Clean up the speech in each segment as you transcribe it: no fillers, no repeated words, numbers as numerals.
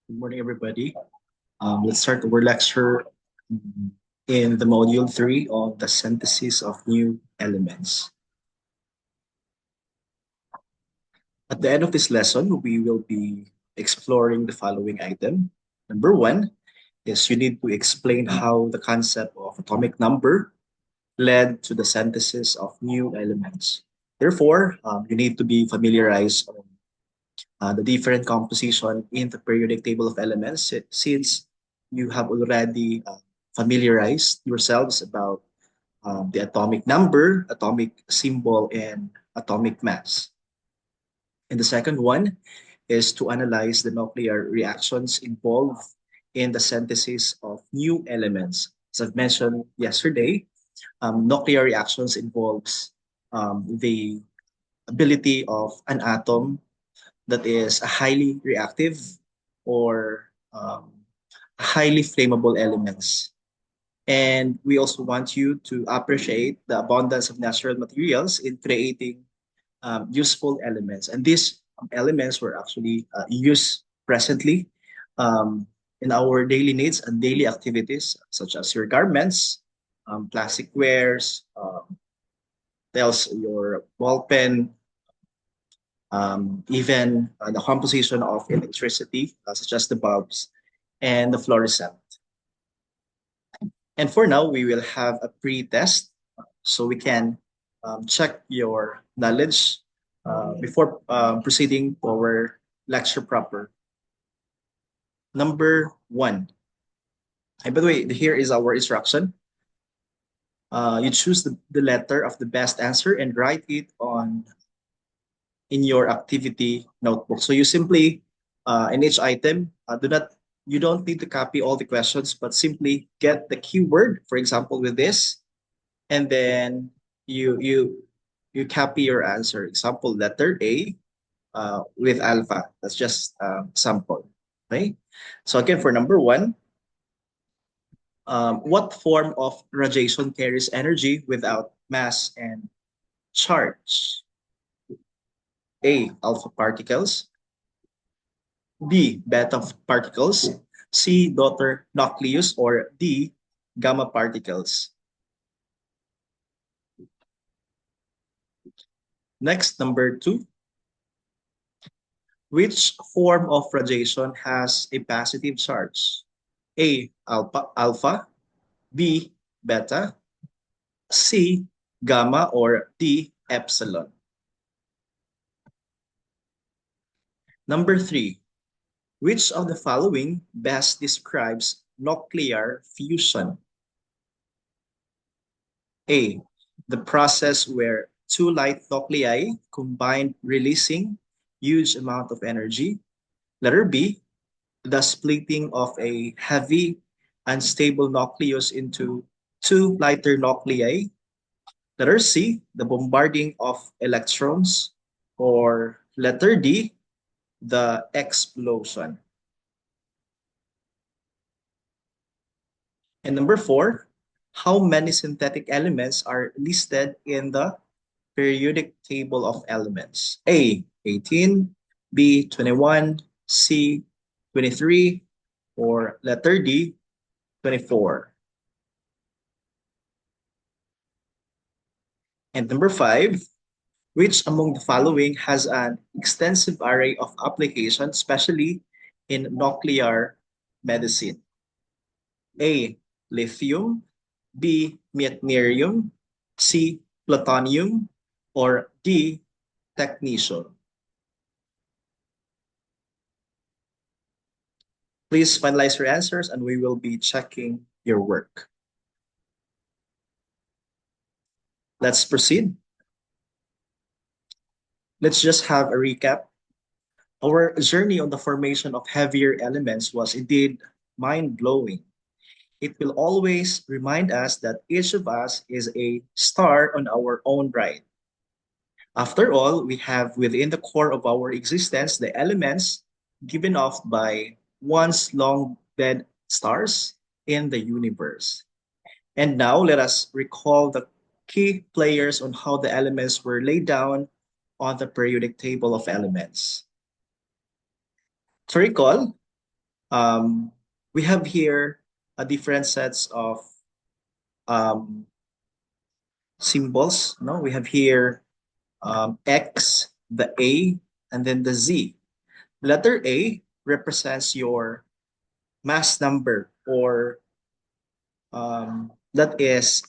Good morning, everybody. Let's start our lecture in the module 3 on the synthesis of new elements. At the end of this lesson, we will be exploring the following item. Number one is you need to explain how the concept of atomic number led to the synthesis of new elements. Therefore, you need to be familiarized on the different composition in the periodic table of elements since you have already familiarized yourselves about the atomic number, atomic symbol, and atomic mass. And the second one is to analyze the nuclear reactions involved in the synthesis of new elements. As I've mentioned yesterday, nuclear reactions involves the ability of an atom that is a highly reactive or highly flammable elements. And we also want you to appreciate the abundance of natural materials in creating useful elements. And these elements were actually used presently um, in our daily needs and daily activities, such as your garments, plastic wares, else your ball pen, even the composition of electricity, such as the bulbs and the fluorescent. And for now, we will have a pre-test so we can check your knowledge before proceeding to our lecture proper. Number one. And by the way, here is our instruction. You choose the letter of the best answer and write it on in your activity notebook. So you simply, in each item, you don't need to copy all the questions, but simply get the keyword, for example, with this, and then you you you copy your answer. Example, letter A with alpha. That's just sample. Okay. So again, for number one, what form of radiation carries energy without mass and charge? A, alpha particles. B, beta particles. C, daughter nucleus. Or D, gamma particles. Next, number two. Which form of radiation has a positive charge? A, alpha. B, beta. C, gamma. Or D, epsilon. Number three. Which of the following best describes nuclear fusion? A, the process where two light nuclei combine releasing huge amount of energy. Letter B, the splitting of a heavy unstable nucleus into two lighter nuclei. Letter C, the bombarding of electrons. Or letter D, the explosion. And number four, how many synthetic elements are listed in the periodic table of elements? A, 18, B, 21, C, 23, or letter D, 24. And number five, which among the following has an extensive array of applications, especially in nuclear medicine? A, lithium. B, meitnerium. C, plutonium. Or D, technetium. Please finalize your answers and we will be checking your work. Let's proceed. Let's just have a recap. Our journey on the formation of heavier elements was indeed mind-blowing. It will always remind us that each of us is a star on our own right. After all, we have within the core of our existence the elements given off by once long dead stars in the universe. And now let us recall the key players on how the elements were laid down on the periodic table of elements. To recall, We have here a different sets of um, symbols. No, we have here X, the A, and then the Z. Letter A represents your mass number, or that is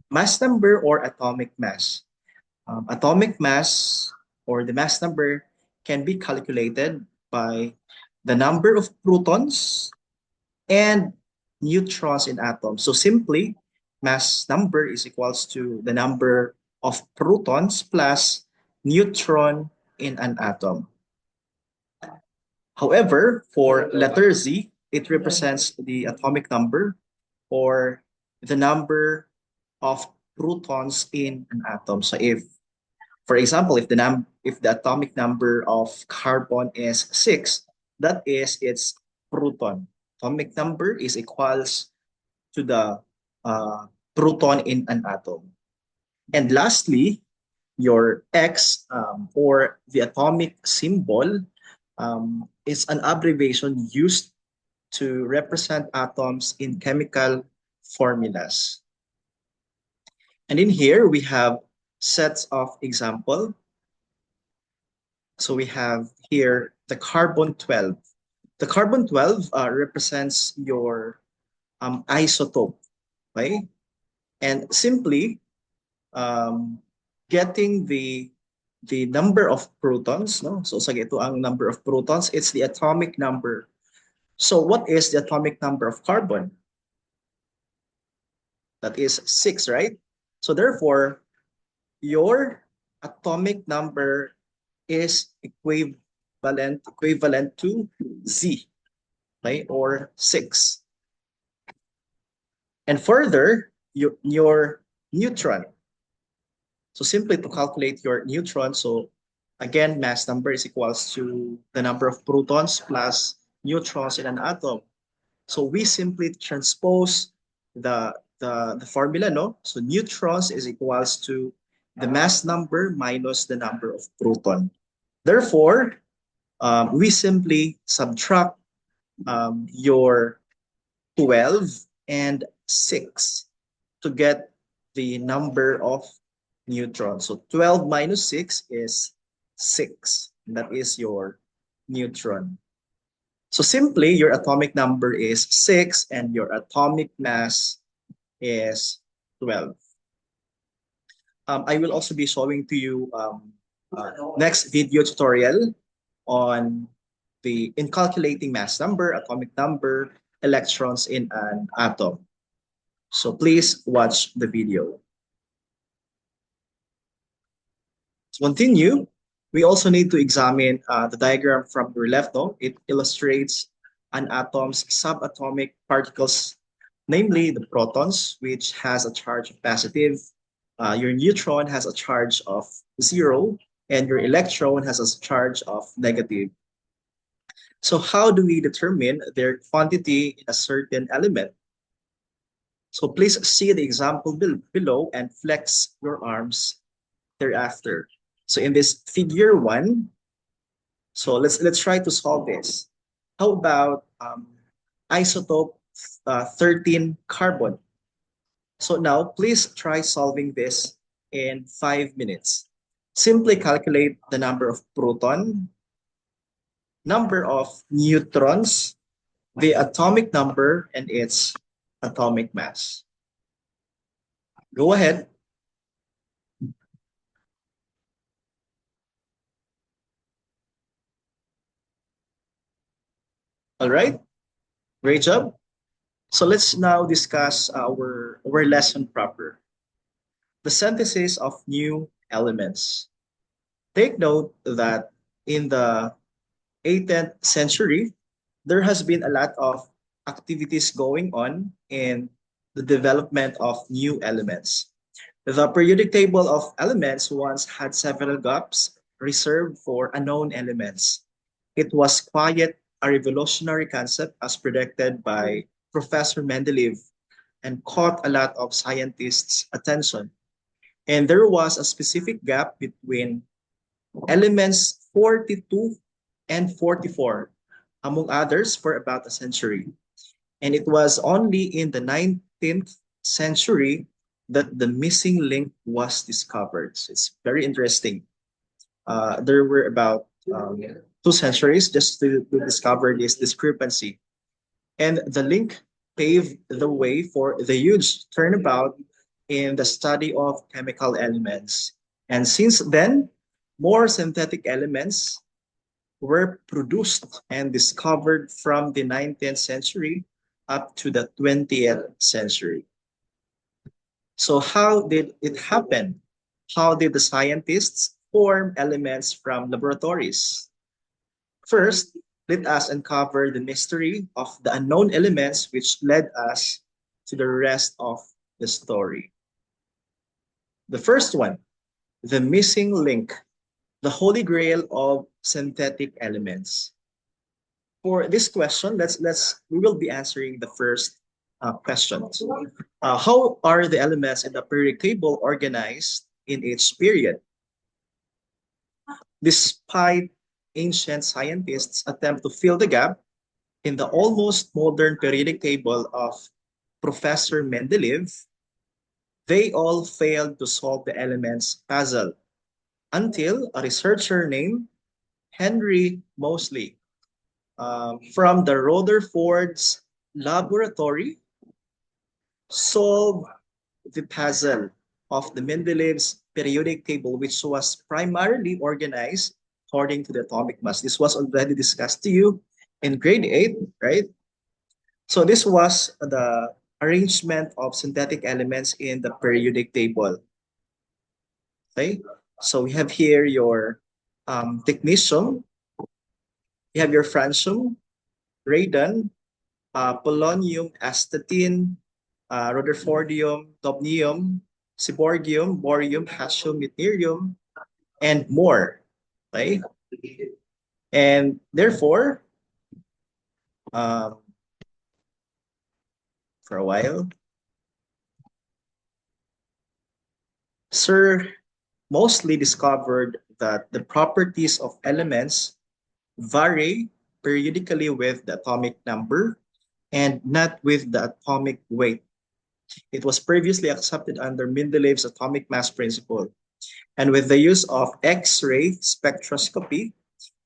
mass number or atomic mass. Atomic mass or the mass number can be calculated by the number of protons and neutrons in atoms. So simply, mass number is equals to the number of protons plus neutron in an atom. However, for letter Z, it represents the atomic number or the number of protons in an atom. So if, for example, if the atomic number of carbon is 6, that is its proton. Atomic number is equals to the proton in an atom. And lastly, your X or the atomic symbol is an abbreviation used to represent atoms in chemical formulas. And in here, we have sets of example. So we have here the carbon 12. The carbon 12 represents your isotope, right? And simply getting the number of protons, no? So sa ito ang number of protons, it's the atomic number. So what is the atomic number of carbon? That is 6, right? So therefore, your atomic number is equivalent to Z, right? Or 6. And further, your neutron. So simply to calculate your neutron, so again, mass number is equals to the number of protons plus neutrons in an atom. So we simply transpose the formula, no? So neutrons is equals to the mass number minus the number of proton. Therefore, we simply subtract your 12 and 6 to get the number of neutrons. So 12 minus 6 is 6. That is your neutron. So simply, your atomic number is 6 and your atomic mass is 12. I will also be showing to you next video tutorial on in calculating mass number, atomic number, electrons in an atom. So please watch the video. To continue, we also need to examine the diagram from your left. No? It illustrates an atom's subatomic particles, namely the protons, which has a charge of positive. Your neutron has a charge of 0, and your electron has a charge of negative. So how do we determine their quantity in a certain element? So please see the example below and flex your arms thereafter. So in this figure 1, so let's try to solve this. How about isotope 13 carbon? So now please try solving this in 5 minutes. Simply calculate the number of proton, number of neutrons, the atomic number, and its atomic mass. Go ahead. All right, great job. So let's now discuss our lesson proper. The synthesis of new elements. Take note that in the 18th century, there has been a lot of activities going on in the development of new elements. The periodic table of elements once had several gaps reserved for unknown elements. It was quite a revolutionary concept as predicted by Professor Mendeleev and caught a lot of scientists' attention. And there was a specific gap between elements 42 and 44. among others, for about a century. And it was only in the 19th century that the missing link was discovered. So it's very interesting. There were about 2 centuries just to discover this discrepancy. And the link paved the way for the huge turnabout in the study of chemical elements. And since then, more synthetic elements were produced and discovered from the 19th century up to the 20th century. So how did it happen? How did the scientists form elements from laboratories? First, let us uncover the mystery of the unknown elements which led us to the rest of the story. The first one, the missing link, the holy grail of synthetic elements. For this question, we will be answering the first question. How are the elements in the periodic table organized in each period? Despite ancient scientists' attempt to fill the gap in the almost modern periodic table of Professor Mendeleev, they all failed to solve the elements puzzle until a researcher named Henry Moseley from the Rutherford's laboratory solved the puzzle of the Mendeleev's periodic table, which was primarily organized according to the atomic mass. This was already discussed to you in grade 8, right? So this was the arrangement of synthetic elements in the periodic table. Okay, so we have here your technetium, you have your francium, radon, polonium, astatine, rutherfordium, dubnium, seaborgium, borium, haschel, yttrium, and more. Okay? And therefore, um, for a while, Sir Moseley discovered that the properties of elements vary periodically with the atomic number and not with the atomic weight. It was previously accepted under Mendeleev's atomic mass principle. And with the use of X-ray spectroscopy,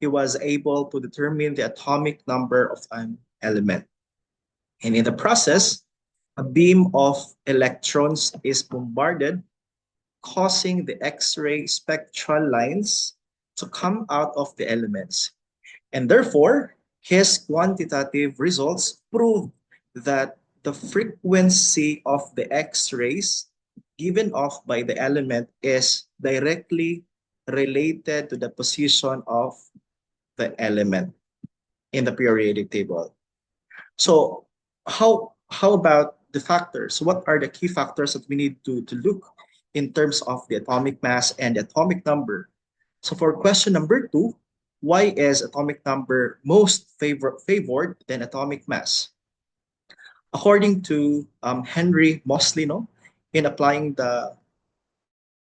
he was able to determine the atomic number of an element. And in the process, a beam of electrons is bombarded, causing the X-ray spectral lines to come out of the elements. And therefore, his quantitative results prove that the frequency of the X-rays given off by the element is directly related to the position of the element in the periodic table. So how about the factors? What are the key factors that we need to look in terms of the atomic mass and the atomic number? So for question number 2, why is atomic number most favored than atomic mass? According to Henry Moseley, in applying the